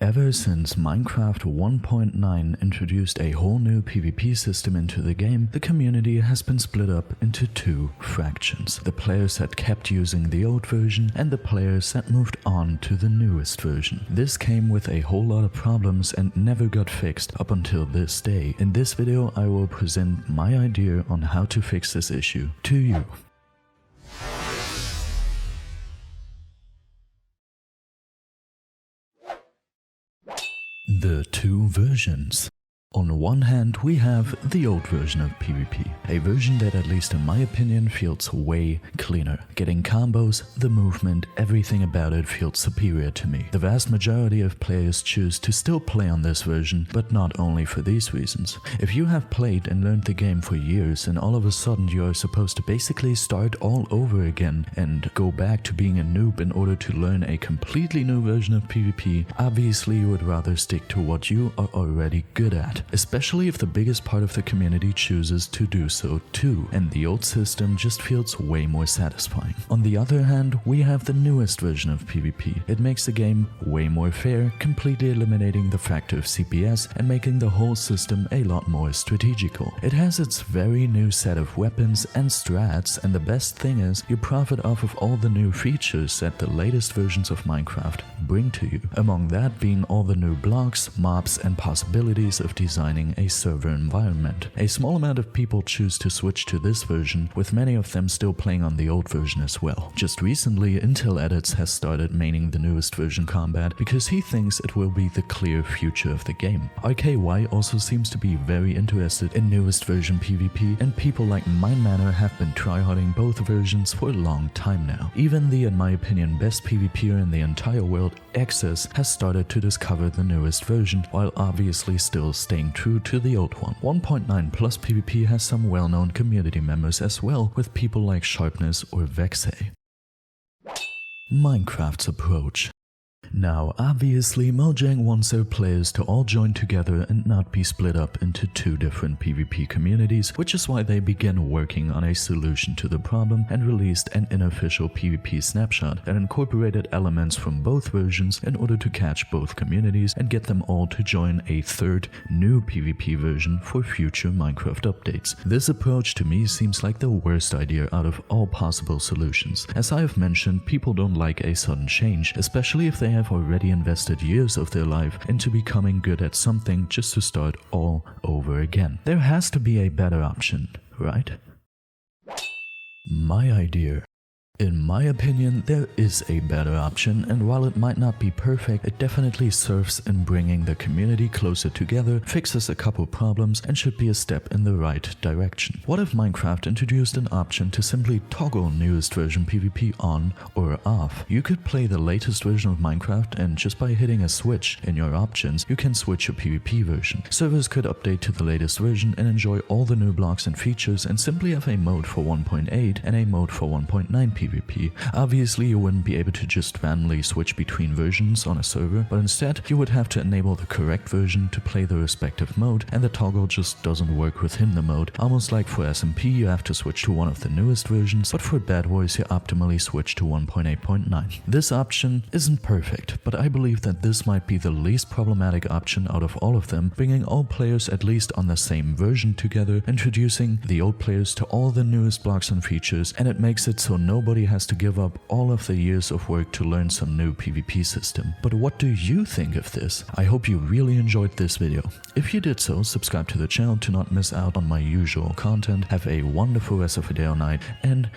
Ever since Minecraft 1.9 introduced a whole new PvP system into the game, the community has been split up into two fractions. The players that kept using the old version and the players that moved on to the newest version. This came with a whole lot of problems and never got fixed up until this day. In this video I will present my idea on how to fix this issue to you. The two versions. On one hand, we have the old version of PvP, a version that at least in my opinion feels way cleaner. Getting combos, the movement, everything about it feels superior to me. The vast majority of players choose to still play on this version, but not only for these reasons. If you have played and learned the game for years and all of a sudden you are supposed to basically start all over again and go back to being a noob in order to learn a completely new version of PvP, obviously you would rather stick to what you are already good at. Especially if the biggest part of the community chooses to do so too, and the old system just feels way more satisfying. On the other hand, we have the newest version of PvP. It makes the game way more fair, completely eliminating the factor of CPS and making the whole system a lot more strategical. It has its very new set of weapons and strats, and the best thing is you profit off of all the new features that the latest versions of Minecraft bring to you. Among that being all the new blocks, mobs and possibilities of designing a server environment. A small amount of people choose to switch to this version, with many of them still playing on the old version as well. Just recently, Intel Edits has started maining the newest version combat because he thinks it will be the clear future of the game. RKY also seems to be very interested in newest version PvP, and people like MindManor have been tryharding both versions for a long time now. Even the, in my opinion, best PvPer in the entire world, Access, has started to discover the newest version, while obviously still staying true to the old one. 1.9 plus PvP has some well-known community members as well, with people like Sharpness or Vexay. Minecraft's approach. Now, obviously, Mojang wants their players to all join together and not be split up into two different PvP communities, which is why they began working on a solution to the problem and released an unofficial PvP snapshot that incorporated elements from both versions in order to catch both communities and get them all to join a third, new PvP version for future Minecraft updates. This approach to me seems like the worst idea out of all possible solutions. As I have mentioned, people don't like a sudden change, especially if they have already invested years of their life into becoming good at something just to start all over again. There has to be a better option, right? My idea. In my opinion, there is a better option, and while it might not be perfect, it definitely serves in bringing the community closer together, fixes a couple problems, and should be a step in the right direction. What if Minecraft introduced an option to simply toggle newest version PvP on or off? You could play the latest version of Minecraft, and just by hitting a switch in your options, you can switch your PvP version. Servers could update to the latest version and enjoy all the new blocks and features, and simply have a mode for 1.8 and a mode for 1.9 PvP. Obviously, you wouldn't be able to just randomly switch between versions on a server, but instead you would have to enable the correct version to play the respective mode, and the toggle just doesn't work within the mode. Almost like for SMP you have to switch to one of the newest versions, but for BedWars you optimally switch to 1.8.9. This option isn't perfect, but I believe that this might be the least problematic option out of all of them, bringing all players at least on the same version together, introducing the old players to all the newest blocks and features, and it makes it so nobody has to give up all of the years of work to learn some new PvP system. But what do you think of this? I hope you really enjoyed this video. If you did so, subscribe to the channel to not miss out on my usual content. Have a wonderful rest of your day or night, and